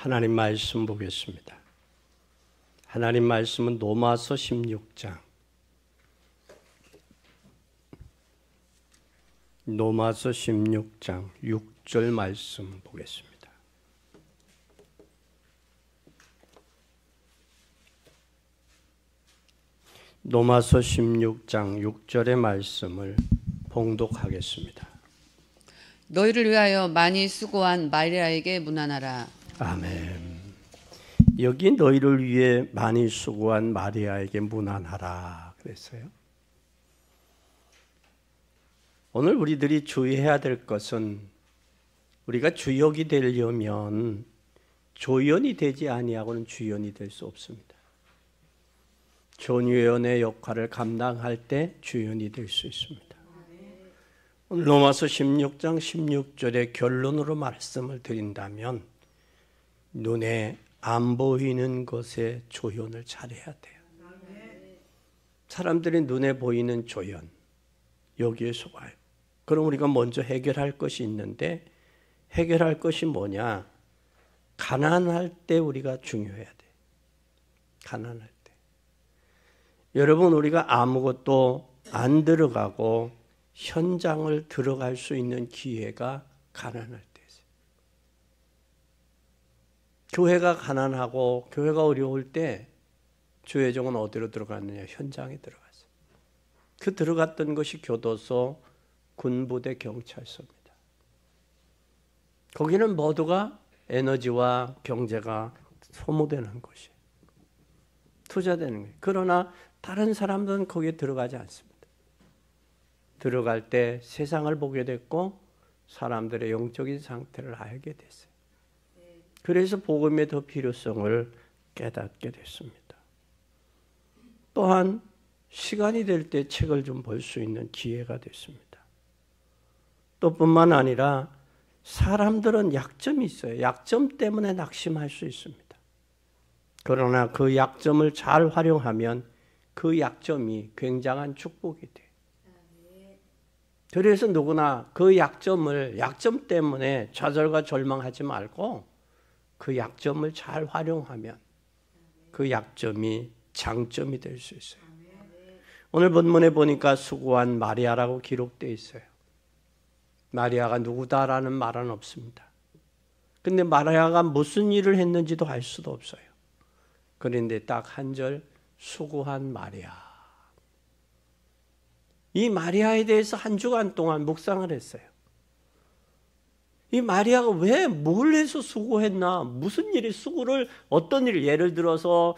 하나님 말씀 보겠습니다. 하나님 말씀은 로마서 16장. 로마서 16장 6절 말씀 보겠습니다. 로마서 16장 6절의 말씀을 봉독하겠습니다. 너희를 위하여 많이 수고한 마리아에게 문안하라. 아멘. 여기 너희를 위해 많이 수고한 마리아에게 문안하라 그랬어요. 오늘 우리들이 주의해야 될 것은 우리가 주역이 되려면 조연이 되지 아니하고는 주연이 될 수 없습니다. 조연의 역할을 감당할 때 주연이 될 수 있습니다. 오늘 로마서 16장 16절의 결론으로 말씀을 드린다면 눈에 안 보이는 것에 조연을 잘해야 돼요. 사람들이 눈에 보이는 조연, 여기에 속아요. 그럼 우리가 먼저 해결할 것이 있는데 해결할 것이 뭐냐? 가난할 때 우리가 중요해야 돼. 가난할 때. 여러분, 우리가 아무것도 안 들어가고 현장을 들어갈 수 있는 기회가 가난할 때 있어요. 교회가 가난하고 교회가 어려울 때 주회종은 어디로 들어갔느냐? 현장에 들어갔어요. 그 들어갔던 것이 교도소, 군부대, 경찰서입니다. 거기는 모두가 에너지와 경제가 소모되는 곳이에요. 투자되는 거예요. 그러나 다른 사람들은 거기에 들어가지 않습니다. 들어갈 때 세상을 보게 됐고 사람들의 영적인 상태를 알게 됐어요. 그래서 복음의 더 필요성을 깨닫게 됐습니다. 또한 시간이 될 때 책을 좀 볼 수 있는 기회가 됐습니다. 또 뿐만 아니라 사람들은 약점이 있어요. 약점 때문에 낙심할 수 있습니다. 그러나 그 약점을 잘 활용하면 그 약점이 굉장한 축복이 돼요. 그래서 누구나 그 약점 때문에 좌절과 절망하지 말고 그 약점을 잘 활용하면 그 약점이 장점이 될 수 있어요. 오늘 본문에 보니까 수고한 마리아라고 기록되어 있어요. 마리아가 누구다라는 말은 없습니다. 근데 마리아가 무슨 일을 했는지도 알 수도 없어요. 그런데 딱 한 절, 수고한 마리아. 이 마리아에 대해서 한 주간 동안 묵상을 했어요. 이 마리아가 왜 뭘 해서 수고했나? 무슨 일이 수고를 어떤 일, 예를 들어서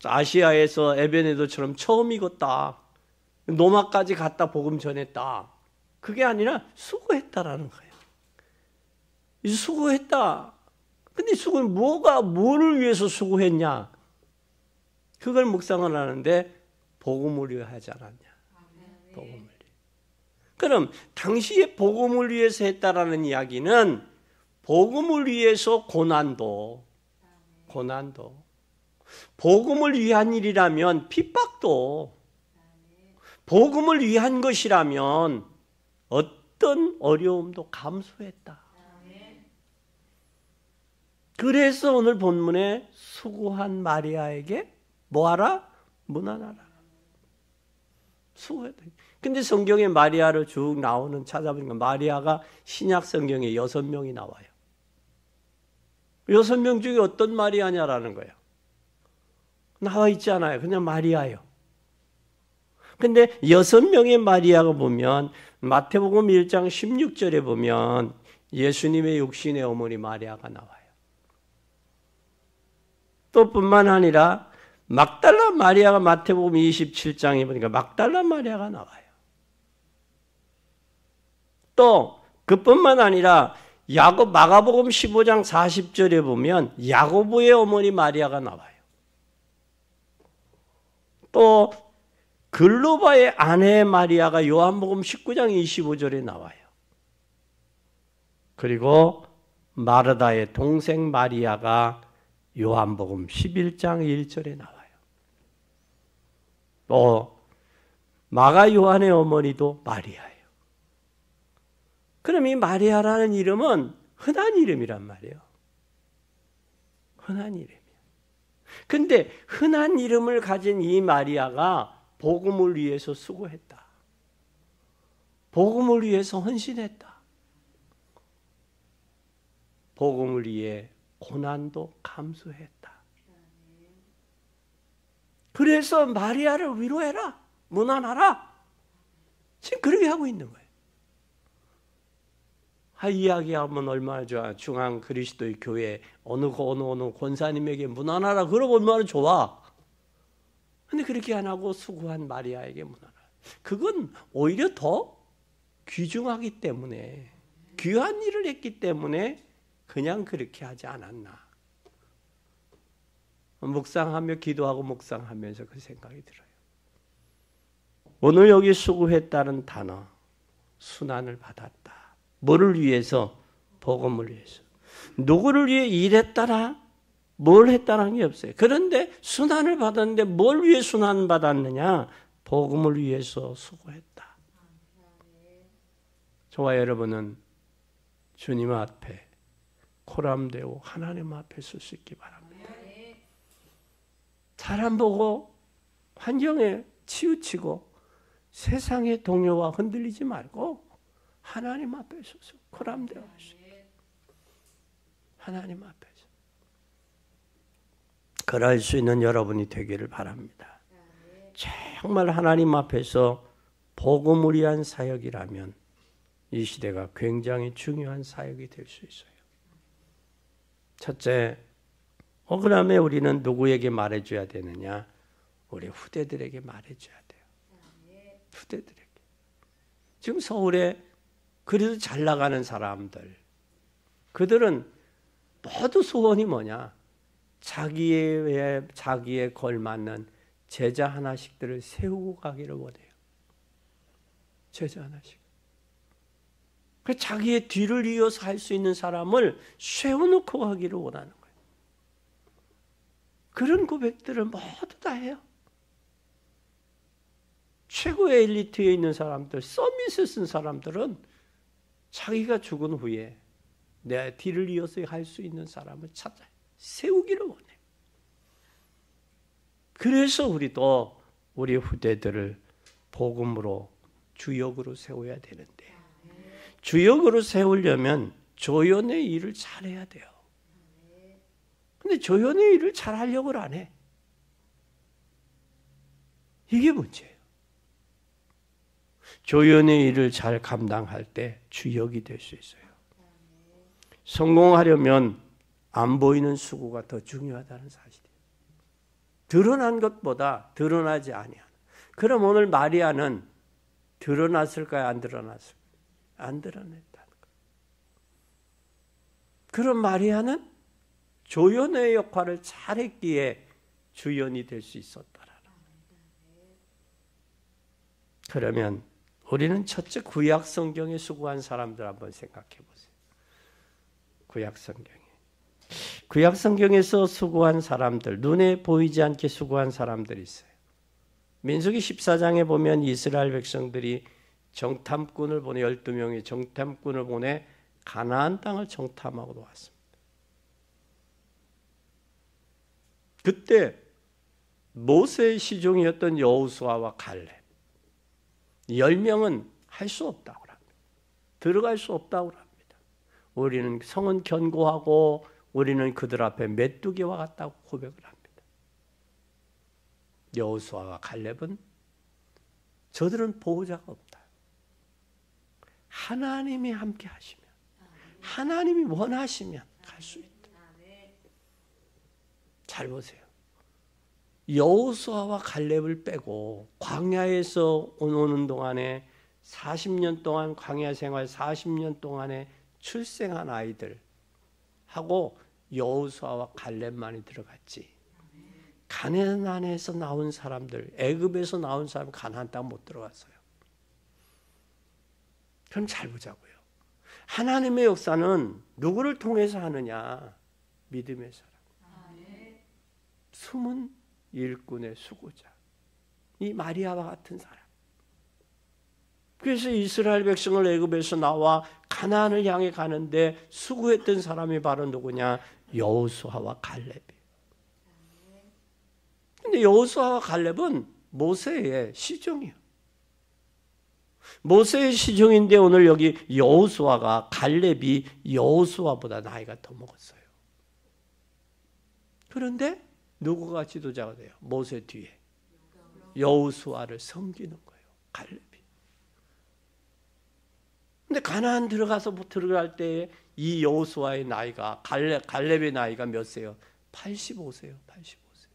아시아에서 에베네도처럼 처음 익었다. 노마까지 갔다 복음 전했다. 그게 아니라 수고했다라는 거예요. 수고했다. 근데 수고는 뭐를 위해서 수고했냐? 그걸 묵상을 하는데 복음을 위해 하지 않았냐? 복음을 위해. 그럼 당시에 복음을 위해서 했다라는 이야기는 복음을 위해서 고난도, 복음을 위한 일이라면 핍박도, 복음을 위한 것이라면 어떤 어려움도 감수했다. 그래서 오늘 본문에 수고한 마리아에게 뭐하라? 문안하라. 수고했다. 근데 성경에 마리아를 쭉 찾아보니까 마리아가 신약 성경에 6명이 나와요. 6명 중에 어떤 마리아냐라는 거예요. 나와 있지 않아요. 그냥 마리아예요. 근데 6명의 마리아가 보면 마태복음 1장 16절에 보면 예수님의 육신의 어머니 마리아가 나와요. 또 뿐만 아니라 막달라 마리아가 마태복음 27장에 보니까 막달라 마리아가 나와요. 또 그뿐만 아니라 마가복음 15장 40절에 보면 야고보의 어머니 마리아가 나와요. 또 글로바의 아내 마리아가 요한복음 19장 25절에 나와요. 그리고 마르다의 동생 마리아가 요한복음 11장 1절에 나와요. 또 마가 요한의 어머니도 마리아예요. 그럼 이 마리아라는 이름은 흔한 이름이란 말이에요. 흔한 이름이야. 근데 흔한 이름을 가진 이 마리아가 복음을 위해서 수고했다. 복음을 위해서 헌신했다. 복음을 위해 고난도 감수했다. 그래서 마리아를 위로해라. 문안하라. 지금 그렇게 하고 있는 거예요. 이야기하면 얼마나 좋아. 중앙 그리스도의 교회 어느 권사님에게 문안하라. 그러면 얼마나 좋아. 근데 그렇게 안 하고 수고한 마리아에게 문안하라. 그건 오히려 더 귀중하기 때문에, 귀한 일을 했기 때문에 그냥 그렇게 하지 않았나. 묵상하며 기도하고 묵상하면서 그 생각이 들어요. 오늘 여기 수고했다는 단어, 순환을 받았다. 뭐를 위해서? 복음을 위해서. 누구를 위해 일했다라? 뭘 했다라는 게 없어요. 그런데 순환을 받았는데 뭘 위해 순환을 받았느냐? 복음을 위해서 수고했다. 저와 여러분은 주님 앞에 코람되고 하나님 앞에 설 수 있기 바랍니다. 사람 보고 환경에 치우치고 세상의 동요와 흔들리지 말고 하나님 앞에 서서 코람되어 하시고 하나님 앞에서 그럴 수 있는 여러분이 되기를 바랍니다. 정말 하나님 앞에서 복음을 위한 사역이라면 이 시대가 굉장히 중요한 사역이 될 수 있어요. 첫째, 그다음에 우리는 누구에게 말해줘야 되느냐? 우리 후대들에게 말해줘야 돼요. 후대들에게. 지금 서울에 그래도 잘 나가는 사람들, 그들은 모두 소원이 뭐냐? 자기에 걸맞는 제자 하나씩들을 세우고 가기를 원해요. 제자 하나씩. 그 자기의 뒤를 이어서 할 수 있는 사람을 세워놓고 가기를 원하는 거예요. 그런 고백들을 모두 다 해요. 최고의 엘리트에 있는 사람들, 서밋을 쓴 사람들은 자기가 죽은 후에 내 뒤를 이어서 할 수 있는 사람을 찾아 세우기를 원해요. 그래서 우리도 우리 후대들을 복음으로 주역으로 세워야 되는데, 주역으로 세우려면 조연의 일을 잘해야 돼요. 근데 조연의 일을 잘하려고 안 해. 이게 문제예요. 조연의 일을 잘 감당할 때 주역이 될 수 있어요. 성공하려면 안 보이는 수고가 더 중요하다는 사실이에요. 드러난 것보다 드러나지 아니하는. 그럼 오늘 마리아는 드러났을까요? 안 드러났을까요? 안 드러냈다는 거예요. 그럼 마리아는 조연의 역할을 잘했기에 주연이 될 수 있었다라는 거예요. 그러면 우리는 첫째 구약 성경에 수고한 사람들 한번 생각해 보세요. 구약 성경에서 수고한 사람들, 눈에 보이지 않게 수고한 사람들이 있어요. 민수기 14장에 보면 이스라엘 백성들이 정탐꾼을 보내 12명의 정탐꾼을 보내 가나안 땅을 정탐하고 왔습니다. 그때 모세의 시종이었던 여호수아와 갈렙 10명은 할 수 없다고 합니다. 들어갈 수 없다고 합니다. 우리는 성은 견고하고 우리는 그들 앞에 메뚜기와 같다고 고백을 합니다. 여호수아와 갈렙은 저들은 보호자가 없다. 하나님이 함께 하시면, 하나님이 원하시면 갈 수 있다. 잘 보세요. 여호수아와 갈렙을 빼고 광야에서 오는 동안에 40년 동안 광야 생활 40년 동안에 출생한 아이들 하고 여호수아와 갈렙만이 들어갔지. 가나안에서 나온 사람들, 애굽에서 나온 사람 가나안 땅 못 들어갔어요. 그럼 잘 보자고요. 하나님의 역사는 누구를 통해서 하느냐? 믿음의 사람. 숨은 일꾼의 수고자. 이 마리아와 같은 사람. 그래서 이스라엘 백성을 애굽에서 나와 가나안을 향해 가는데 수고했던 사람이 바로 누구냐? 여호수아와 갈렙이에요. 근데 여호수아와 갈렙은 모세의 시종이에요. 모세의 시종인데 오늘 여기 여호수아가, 갈렙이 여호수아보다 나이가 더 먹었어요. 그런데 누구가 지도자가 돼요? 모세 뒤에 여호수아를 섬기는 거예요, 갈렙이. 근데 가나안 들어갈 때에 이 여호수아의 나이가, 갈렙의 나이가 몇 세요? 85세요. 85세.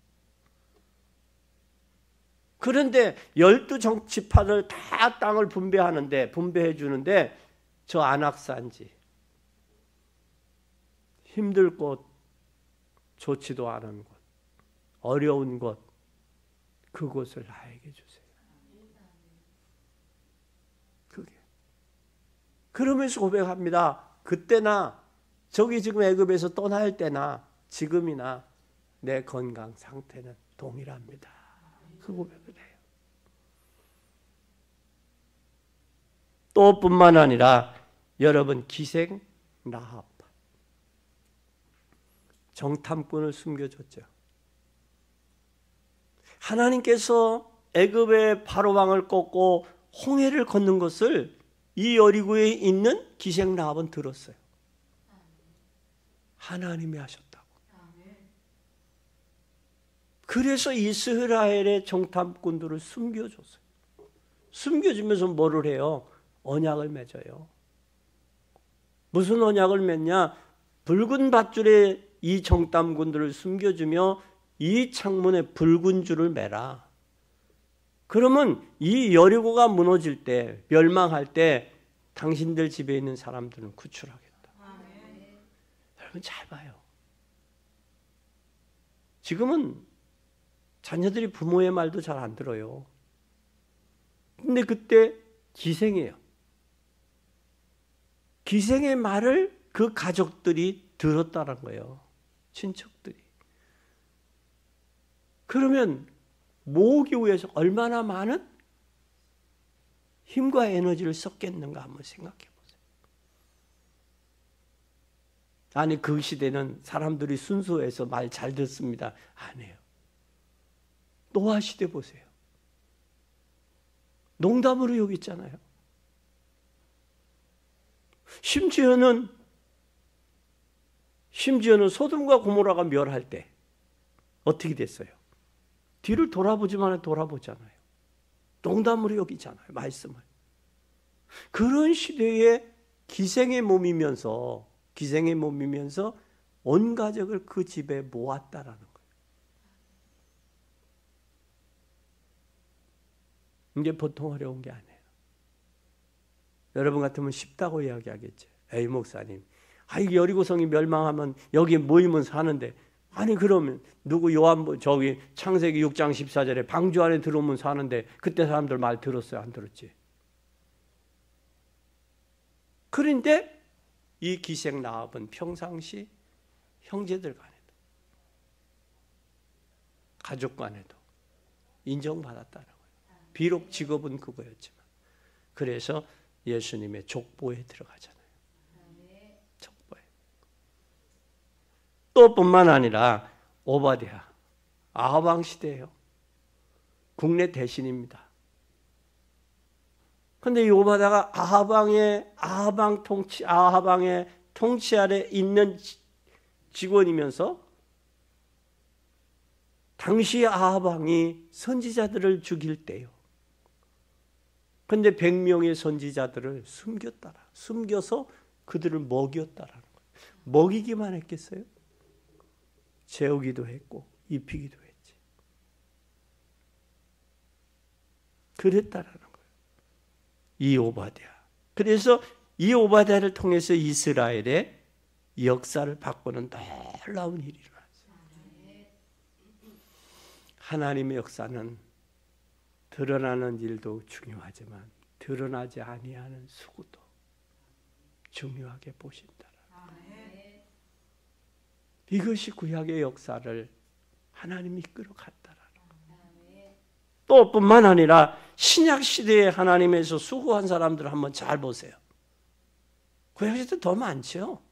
그런데 12지파를 다 땅을 분배해 주는데 저 안악산지, 힘들 곳, 좋지도 않은 곳, 어려운 곳, 그곳을 나에게 주세요. 그게. 그러면서 고백합니다. 그때나 저기 지금 애굽에서 떠날 때나 지금이나 내 건강 상태는 동일합니다. 그 고백을 해요. 또 뿐만 아니라 여러분, 기생 라합, 정탐꾼을 숨겨줬죠. 하나님께서 애굽의 바로 왕을 꺾고 홍해를 건넌 것을 이 여리고에 있는 기생 라합은 들었어요. 하나님이 하셨다고. 그래서 이스라엘의 정탐꾼들을 숨겨줬어요. 숨겨주면서 뭐를 해요? 언약을 맺어요. 무슨 언약을 맺냐? 붉은 밧줄에 이 정탐꾼들을 숨겨주며 이 창문에 붉은 줄을 매라. 그러면 이 여리고가 무너질 때, 멸망할 때 당신들 집에 있는 사람들은 구출하겠다. 여러분 잘 봐요. 지금은 자녀들이 부모의 말도 잘 안 들어요. 근데 그때 기생이에요. 기생의 말을 그 가족들이 들었다는 거예요. 친척들이. 그러면 모으기 위해서 얼마나 많은 힘과 에너지를 썼겠는가 한번 생각해 보세요. 아니, 그 시대는 사람들이 순수해서 말 잘 듣습니다. 아니에요. 노아 시대 보세요. 농담으로 여겼잖아요. 심지어는 소돔과 고모라가 멸할 때 어떻게 됐어요? 뒤를 돌아보지만 돌아보잖아요. 농담으로 여기잖아요, 말씀을. 그런 시대에 기생의 몸이면서 온 가족을 그 집에 모았다라는 거예요. 이게 보통 어려운 게 아니에요. 여러분 같으면 쉽다고 이야기하겠죠. 에이 목사님, 여리고성이 멸망하면 여기 모이면 사는데, 아니 그러면 누구 저기 창세기 6장 14절에 방주 안에 들어오면 사는데 그때 사람들 말 들었어요, 안 들었지? 그런데 이 기생 라합은 평상시 형제들 간에도 가족 간에도 인정받았다는 거예요. 비록 직업은 그거였지만. 그래서 예수님의 족보에 들어가잖아요. 족보에. 또 뿐만 아니라 오바댜, 아합 시대예요. 국내 대신입니다. 그런데 이 오바댜가 아합왕의 통치 아래 있는 직원이면서 당시 아합왕이 선지자들을 죽일 때요. 그런데 100명의 선지자들을 숨겨서 그들을 먹였다라는 거예요. 먹이기만 했겠어요? 재우기도 했고 입히기도 했지. 그랬다라는 거예요. 이 오바댜. 그래서 이 오바댜를 통해서 이스라엘의 역사를 바꾸는 놀라운 일이 일어났어요. 하나님의 역사는 드러나는 일도 중요하지만 드러나지 아니하는 수고도 중요하게 보신다. 이것이 구약의 역사를 하나님이 이끌어 갔다라는 것. 또 뿐만 아니라 신약 시대에 하나님에서 수고한 사람들 한번 잘 보세요. 구약 시대 더 많죠.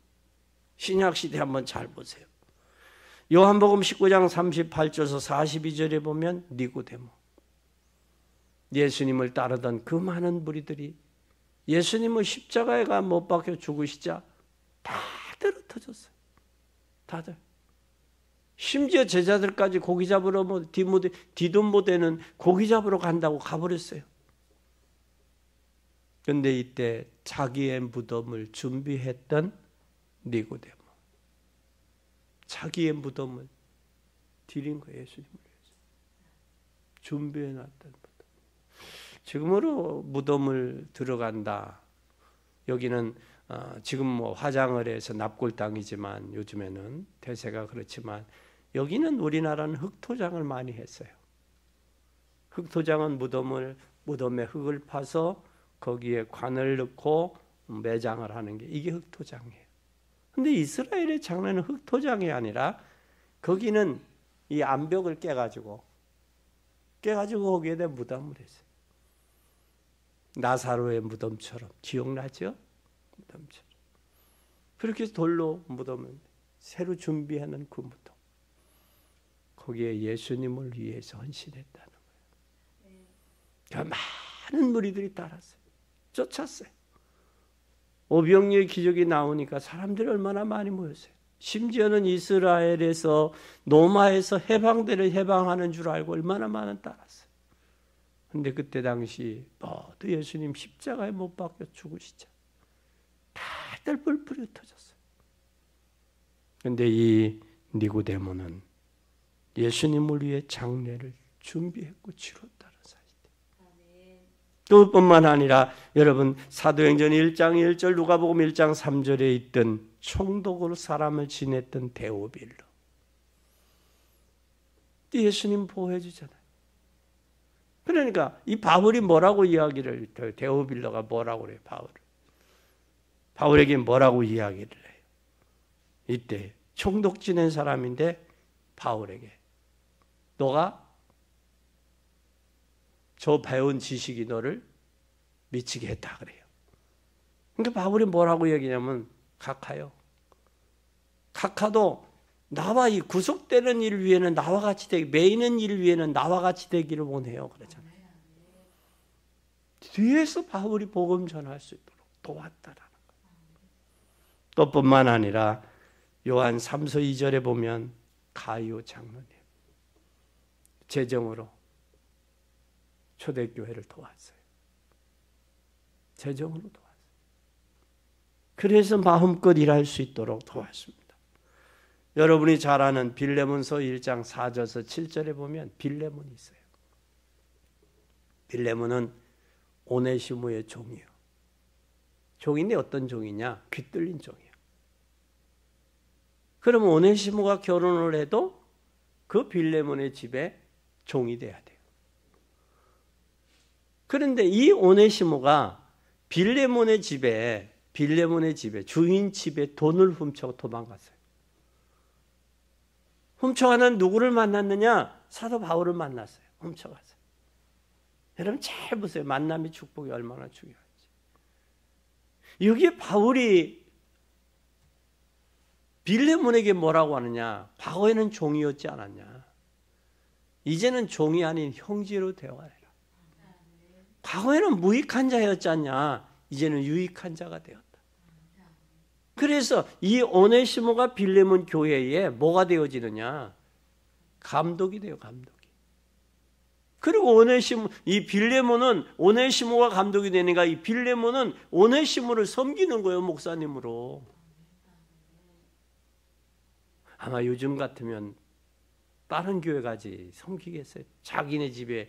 신약 시대 한번 잘 보세요. 요한복음 19장 38절에서 42절에 보면 니고데모, 예수님을 따르던 그 많은 무리들이 예수님을 십자가에 못 박혀 죽으시자 다들 흩어졌어요. 다들. 심지어 제자들까지 고기 잡으러 뒤도 못되는 고기 잡으러 간다고 가버렸어요. 그런데 이때 자기의 무덤을 준비했던 니고데모, 자기의 무덤을 드린 거예요. 예수님을 위해서 준비해놨던 무덤. 지금으로 무덤을 들어간다. 여기는 지금 뭐 화장을 해서 납골당이지만 요즘에는 대세가 그렇지만 여기는 우리나라는 흙토장을 많이 했어요. 흙토장은 무덤에 흙을 파서 거기에 관을 넣고 매장을 하는 게 이게 흙토장이에요. 근데 이스라엘의 장례는 흙토장이 아니라 거기는 이 암벽을 깨가지고 거기에다 무덤을 했어요. 나사로의 무덤처럼. 기억나죠? 무덤처럼. 그렇게 돌로 무덤을 새로 준비하는 그 무덤. 거기에 예수님을 위해서 헌신했다는 거예요. 그러니까 많은 무리들이 따랐어요. 쫓았어요. 오병이의 기적이 나오니까 사람들이 얼마나 많이 모였어요. 심지어는 이스라엘에서 노마에서 해방대를 해방하는 줄 알고 얼마나 많은 따랐어요. 근데 그때 당시 모두 예수님 십자가에 못 박혀 죽으시자 다들 뿔뿔이 흩어졌어요. 그런데 이 니고데모는 예수님을 위해 장례를 준비했고 치렀다는 사실이에요. 그뿐만 아니라 여러분 사도행전 1장 1절 누가복음 1장 3절에 있던 총독으로 사람을 지냈던 데오빌로, 예수님 보호해 주잖아요. 그러니까 이 바울이 뭐라고 이야기를, 데오빌로가 뭐라고 그래요? 바울에게 뭐라고 이야기를 해요? 이때 총독 지낸 사람인데 바울에게 너가 저 배운 지식이 너를 미치게 했다 그래요. 그러니까 바울이 뭐라고 얘기냐면 각하도 나와 이 구속되는 일 위에는 나와 같이 되기, 매이는 일 위에는 나와 같이 되기를 원해요. 그러잖아요. 뒤에서 바울이 복음 전할 수 있도록 도왔다라는 거예요. 또 뿐만 아니라 요한 3서 2절에 보면 가이오 장로님 재정으로 초대교회를 도왔어요. 재정으로 도왔어요. 그래서 마음껏 일할 수 있도록 도왔습니다. 여러분이 잘 아는 빌레몬서 1장 4절에서 7절에 보면 빌레몬이 있어요. 빌레몬은 오네시모의 종이에요. 종인데 어떤 종이냐? 귀뚫린 종이에요. 그러면 오네시모가 결혼을 해도 그 빌레몬의 집에 종이 돼야 돼요. 그런데 이 오네시모가 빌레몬의 집에 주인 집에 돈을 훔쳐 도망갔어요. 훔쳐가는 누구를 만났느냐? 사도 바울을 만났어요. 훔쳐갔어요. 여러분 잘 보세요. 만남의 축복이 얼마나 중요한지. 여기에 바울이 빌레몬에게 뭐라고 하느냐? 과거에는 종이었지 않았냐? 이제는 종이 아닌 형제로 되어가라. 과거에는 무익한 자였지 않냐? 이제는 유익한 자가 되었다. 그래서 이 오네시모가 빌레몬 교회에 뭐가 되어지느냐? 감독이 돼요, 감독이. 그리고 이 빌레몬은 오네시모가 감독이 되니까 이 빌레몬은 오네시모를 섬기는 거예요, 목사님으로. 아마 요즘 같으면 다른 교회 가지 섬기겠어요. 자기네 집에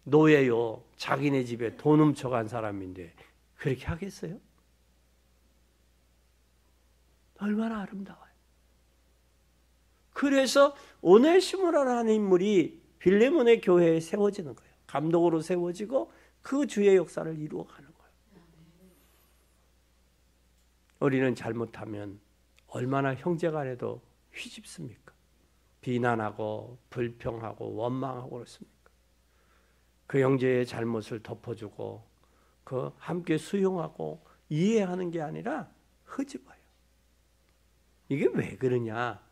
노예요. 자기네 집에 돈 훔쳐간 사람인데 그렇게 하겠어요? 얼마나 아름다워요. 그래서 오네시모라는 인물이 빌레몬의 교회에 세워지는 거예요. 감독으로 세워지고 그 주의 역사를 이루어가는 거예요. 우리는 잘못하면 얼마나 형제간에도 휘집습니까? 비난하고 불평하고 원망하고 그렇습니까? 그 형제의 잘못을 덮어주고 그 함께 수용하고 이해하는 게 아니라 흐집어요. 이게 왜 그러냐?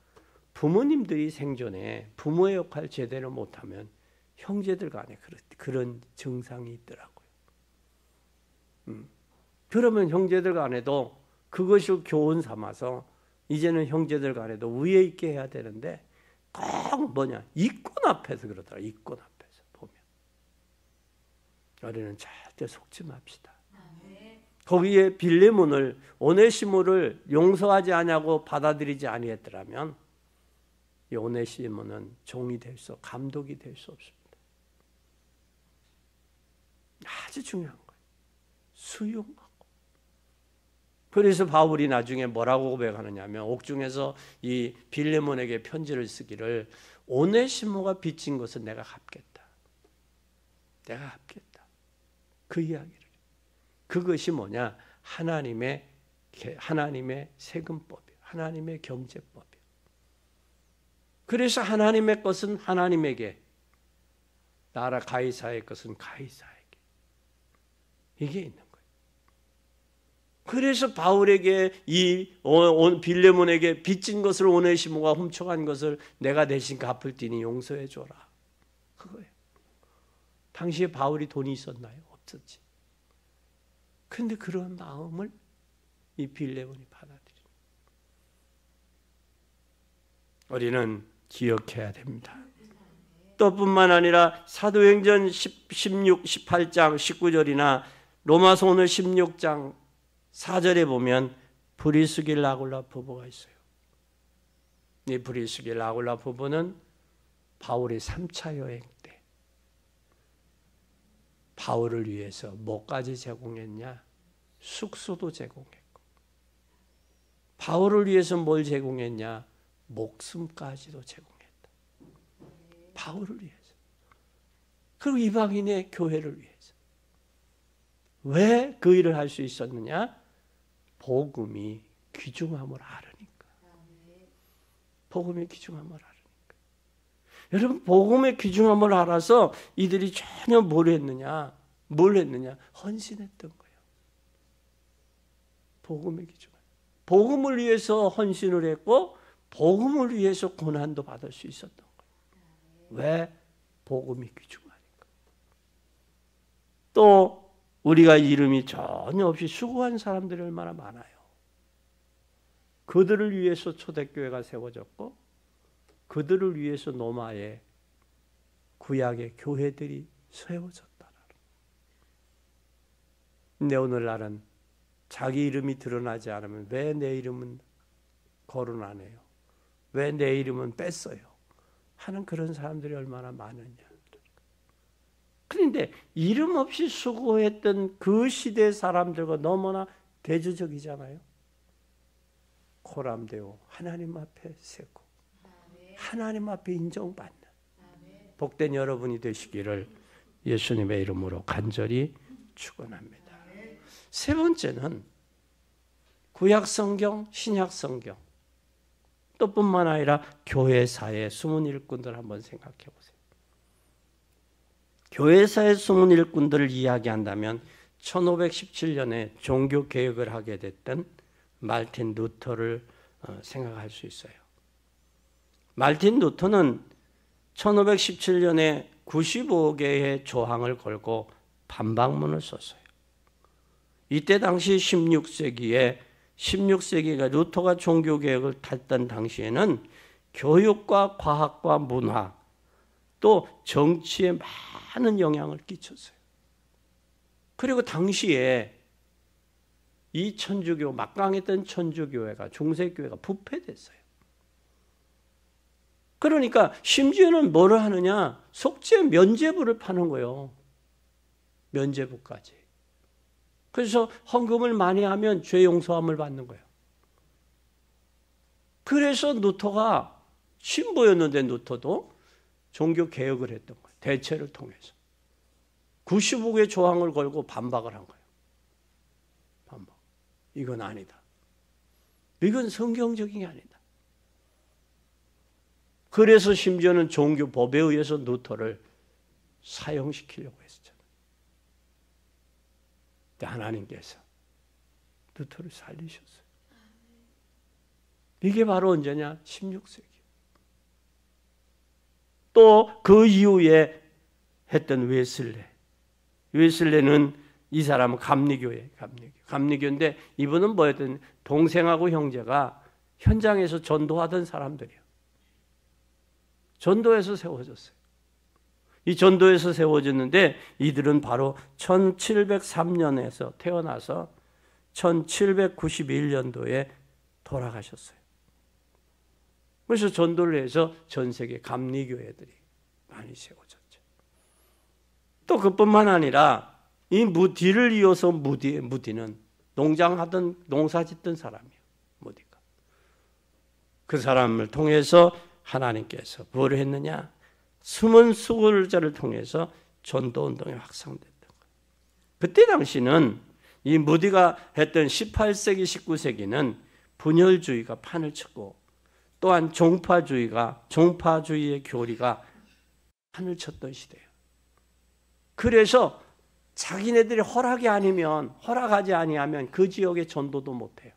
부모님들이 생전에 부모의 역할 제대로 못하면 형제들 간에 그런 증상이 있더라고요. 그러면 형제들 간에도 그것을 교훈 삼아서 이제는 형제들 간에도 우애 있게 해야 되는데 꼭 뭐냐? 이권 앞에서 그러더라. 이권 앞에서 보면. 우리는 절대 속지 맙시다. 거기에 빌레몬을 오네시모를 용서하지 아니하고 받아들이지 아니했더라면 이 오네시모는 종이 될 수, 감독이 될 수 없습니다. 아주 중요한 거예요. 수용하고. 그래서 바울이 나중에 뭐라고 고백하느냐면 옥중에서 이 빌레몬에게 편지를 쓰기를 오네시모가 빚진 것은 내가 갚겠다. 내가 갚겠다. 그 이야기를. 그것이 뭐냐? 하나님의 세금법이에요. 하나님의 경제법이에요. 그래서 하나님의 것은 하나님에게, 나라 가이사의 것은 가이사에게. 이게 있는 거예요. 그래서 바울에게 이 빌레몬에게 빚진 것을 오네시모가 훔쳐간 것을 내가 대신 갚을 테니 용서해 줘라. 그거예요. 당시에 바울이 돈이 있었나요? 없었지. 그런데 그런 마음을 이 빌레몬이 받아들여요. 우리는 기억해야 됩니다. 또뿐만 아니라 사도행전 16, 18장 19절이나 로마서 오늘 16장 4절에 보면 브리스길 아굴라 부부가 있어요. 이 브리스길 아굴라 부부는 바울의 3차 여행 때 바울을 위해서 뭐까지 제공했냐? 숙소도 제공했고, 바울을 위해서 뭘 제공했냐? 목숨까지도 제공했다. 바울을 위해서. 그리고 이방인의 교회를 위해서. 왜 그 일을 할 수 있었느냐? 복음이 귀중함을 알으니까. 복음의 귀중함을 알으니까. 여러분, 복음의 귀중함을 알아서 이들이 전혀 뭘 했느냐? 헌신했던 거예요. 복음의 귀중함. 복음을 위해서 헌신을 했고 복음을 위해서 고난도 받을 수 있었던 거예요. 왜? 복음이 귀중하니까. 또 우리가 이름이 전혀 없이 수고한 사람들이 얼마나 많아요. 그들을 위해서 초대교회가 세워졌고 그들을 위해서 로마의 구약의 교회들이 세워졌다라는. 근데 오늘날은 자기 이름이 드러나지 않으면 왜 내 이름은 거론 안 해요? 왜 내 이름은 뺐어요? 하는 그런 사람들이 얼마나 많으냐. 그런데 이름 없이 수고했던 그 시대 사람들과 너무나 대조적이잖아요. 코람되어 하나님 앞에 세고 하나님 앞에 인정받는 복된 여러분이 되시기를 예수님의 이름으로 간절히 축원합니다. 세 번째는 구약성경, 신약성경 또 뿐만 아니라 교회사의 숨은 일꾼들 한번 생각해 보세요. 교회사의 숨은 일꾼들을 이야기한다면 1517년에 종교개혁을 하게 됐던 말틴 루터를 생각할 수 있어요. 말틴 루터는 1517년에 95개의 조항을 걸고 반박문을 썼어요. 이때 당시 16세기가 루터가 종교개혁을 탔던 당시에는 교육과 과학과 문화 또 정치에 많은 영향을 끼쳤어요. 그리고 당시에 이 천주교, 막강했던 천주교회가, 중세교회가 부패됐어요. 그러니까 심지어는 뭐를 하느냐? 속죄 면죄부를 파는 거예요. 면죄부까지. 그래서 헌금을 많이 하면 죄 용서함을 받는 거예요. 그래서 루터가 신부였는데 루터도 종교 개혁을 했던 거예요. 대체를 통해서. 95개 조항을 걸고 반박을 한 거예요. 반박. 이건 아니다. 이건 성경적인 게 아니다. 그래서 심지어는 종교법에 의해서 루터를 사형시키려고 했었잖아요. 근데 하나님께서 루터를 살리셨어요. 이게 바로 언제냐? 16세기. 또 그 이후에 했던 웨슬레는 이 사람은 감리교예요. 감리교인데 이분은 뭐였든 동생하고 형제가 현장에서 전도하던 사람들이에요. 전도에서 세워졌어요. 이 전도에서 세워졌는데 이들은 바로 1703년에서 태어나서 1791년도에 돌아가셨어요. 그래서 전도를 해서 전 세계 감리교회들이 많이 세워졌죠. 또 그뿐만 아니라 이 무디를 이어서 무디는 농사 짓던 사람이에요. 무디가. 그 사람을 통해서 하나님께서 뭘 했느냐? 숨은 수고자를 통해서 전도운동이 확산됐던 거예요. 그때 당시는 이 무디가 했던 18세기, 19세기는 분열주의가 판을 쳤고 또한 종파주의의 교리가 판을 쳤던 시대예요. 그래서 자기네들이 허락하지 아니하면 그 지역에 전도도 못해요.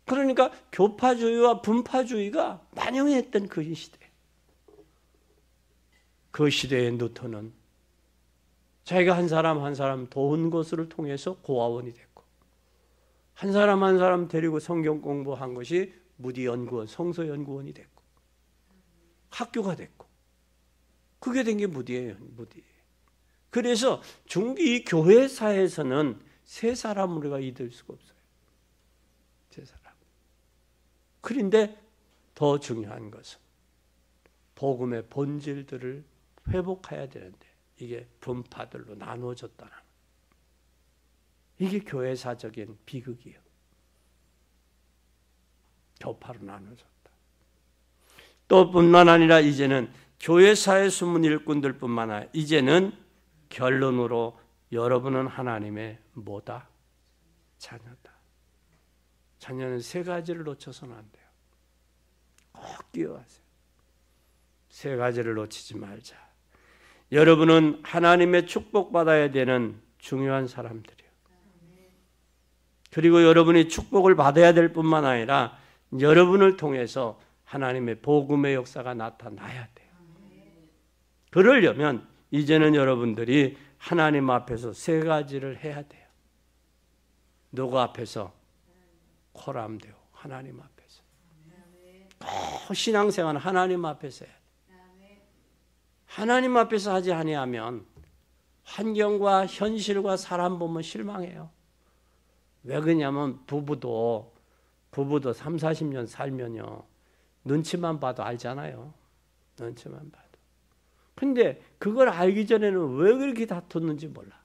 그러니까 교파주의와 분파주의가 만영했던 그 시대. 그 시대의 루터는 자기가 한 사람 도운 것을 통해서 고아원이 됐고 한 사람 데리고 성경 공부한 것이 무디 연구원, 성서 연구원이 됐고 학교가 됐고 그게 된 게 무디예요. 무디. 그래서 중기 교회사에서는 세 사람 우리가 잊을 수가 없어요. 세 사람. 그런데 더 중요한 것은 복음의 본질들을 회복해야 되는데 이게 분파들로 나누어졌다는 이게 교회사적인 비극이에요. 교파로 나눠졌다. 또 뿐만 아니라 이제는 교회사의 숨은 일꾼들 뿐만 아니라 이제는 결론으로 여러분은 하나님의 뭐다? 자녀다. 자녀는 세 가지를 놓쳐서는 안 돼요. 꼭 기억하세요. 세 가지를 놓치지 말자. 여러분은 하나님의 축복받아야 되는 중요한 사람들이에요. 그리고 여러분이 축복을 받아야 될 뿐만 아니라 여러분을 통해서 하나님의 복음의 역사가 나타나야 돼요. 그러려면 이제는 여러분들이 하나님 앞에서 세 가지를 해야 돼요. 누구 앞에서? 코람데오, 하나님 앞에서. 신앙생활은 하나님 앞에서 해야 돼요. 하나님 앞에서 하지 아니하면 환경과 현실과 사람 보면 실망해요. 왜 그러냐면 부부도 3, 40년 살면요. 눈치만 봐도 알잖아요. 눈치만 봐도. 근데 그걸 알기 전에는 왜 그렇게 다퉜는지 몰라.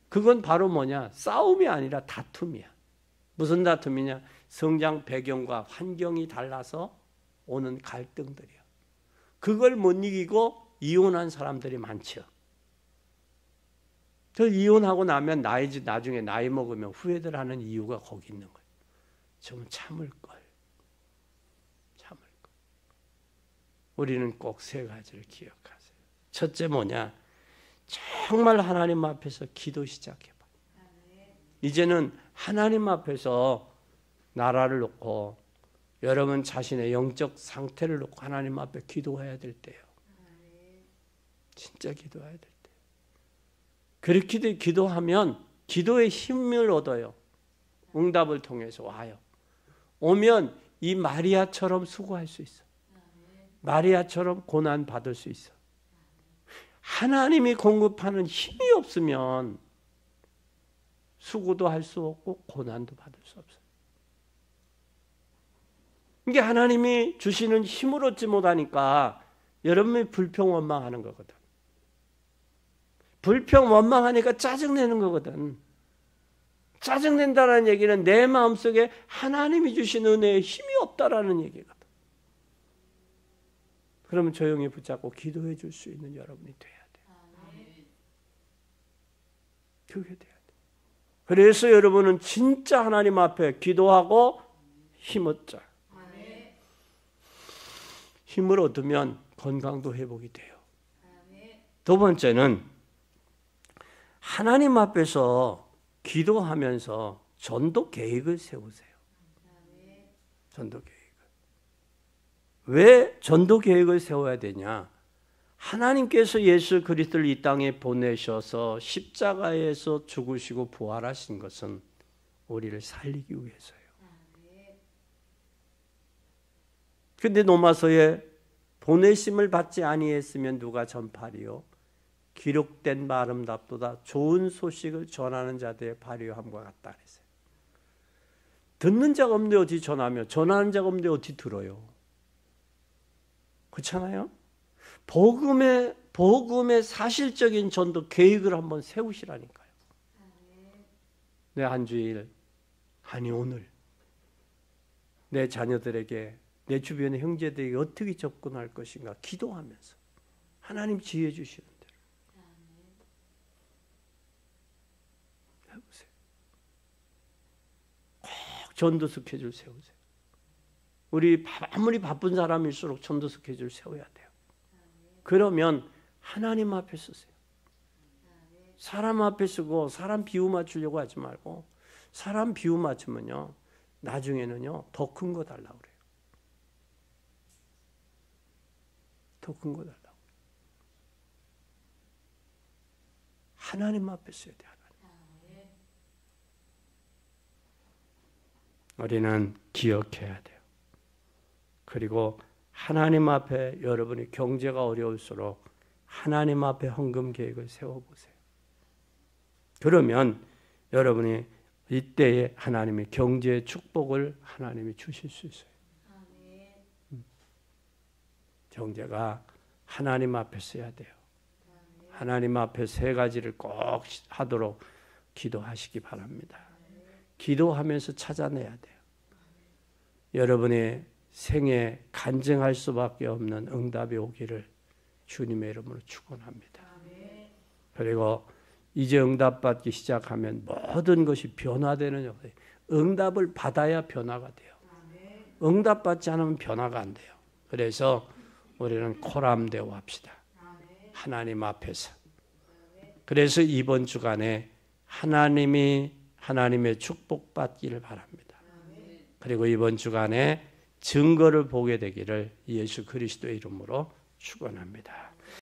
그건 바로 뭐냐? 싸움이 아니라 다툼이야. 무슨 다툼이냐? 성장 배경과 환경이 달라서 오는 갈등들이야. 그걸 못 이기고 이혼한 사람들이 많죠. 저 이혼하고 나면 나중에 나이 먹으면 후회들 하는 이유가 거기 있는 거예요. 좀 참을 걸. 우리는 꼭 세 가지를 기억하세요. 첫째 뭐냐? 정말 하나님 앞에서 기도 시작해봐. 이제는 하나님 앞에서 나라를 놓고 여러분 자신의 영적 상태를 놓고 하나님 앞에 기도해야 될 때예요. 진짜 기도해야 될 때. 그렇게 기도하면 기도의 힘을 얻어요. 응답을 통해서 와요. 오면 이 마리아처럼 수고할 수 있어. 마리아처럼 고난 받을 수 있어. 하나님이 공급하는 힘이 없으면 수고도 할 수 없고 고난도 받을 수 없어요. 이게 하나님이 주시는 힘을 얻지 못하니까 여러분이 불평원망하는 거거든. 불평원망하니까 짜증내는 거거든. 짜증낸다는 얘기는 내 마음속에 하나님이 주신 은혜에 힘이 없다라는 얘기거든. 그러면 조용히 붙잡고 기도해 줄 수 있는 여러분이 돼야 돼. 그게 돼야 돼. 그래서 여러분은 진짜 하나님 앞에 기도하고 힘 얻자. 힘을 얻으면 건강도 회복이 돼요. 두 번째는 하나님 앞에서 기도하면서 전도 계획을 세우세요. 전도 계획을. 왜 전도 계획을 세워야 되냐? 하나님께서 예수 그리스도를 이 땅에 보내셔서 십자가에서 죽으시고 부활하신 것은 우리를 살리기 위해서예요. 근데 로마서에 보내심을 받지 아니했으면 누가 전파리요? 기록된 바 아름답도다 좋은 소식을 전하는 자들의 발휘함과 같다 그랬어요. 듣는 자가 없는데 어디 전하며 전하는 자가 없는데 어디 들어요? 그렇잖아요? 복음의 사실적인 전도 계획을 한번 세우시라니까요. 내 한 주일, 아니 오늘 내 자녀들에게 내 주변의 형제들에게 어떻게 접근할 것인가 기도하면서 하나님 지혜 주시는 대로 해보세요. 꼭 전도 스케줄 세우세요. 우리 아무리 바쁜 사람일수록 전도 스케줄 세워야 돼요. 그러면 하나님 앞에 쓰세요. 사람 앞에 쓰고 사람 비유 맞추려고 하지 말고 사람 비유 맞추면요 나중에는요 더 큰 거 달라고 그래요. 더 큰 거 달라고. 하나님 앞에 써야 돼. 하나님. 우리는 기억해야 돼요. 그리고 하나님 앞에 여러분이 경제가 어려울수록 하나님 앞에 헌금 계획을 세워보세요. 그러면 여러분이 이때에 하나님의 경제의 축복을 하나님이 주실 수 있어요. 경제가 하나님 앞에 써야 돼요. 하나님 앞에 세 가지를 꼭 하도록 기도하시기 바랍니다. 기도하면서 찾아내야 돼요. 여러분의 생에 간증할 수밖에 없는 응답이 오기를 주님의 이름으로 축원합니다. 그리고 이제 응답받기 시작하면 모든 것이 변화되는 역사예요. 응답을 받아야 변화가 돼요. 응답받지 않으면 변화가 안 돼요. 그래서 우리는 코람대오합시다. 하나님 앞에서. 그래서 이번 주간에 하나님의 축복받기를 바랍니다. 그리고 이번 주간에 증거를 보게 되기를 예수 그리스도의 이름으로 축원합니다.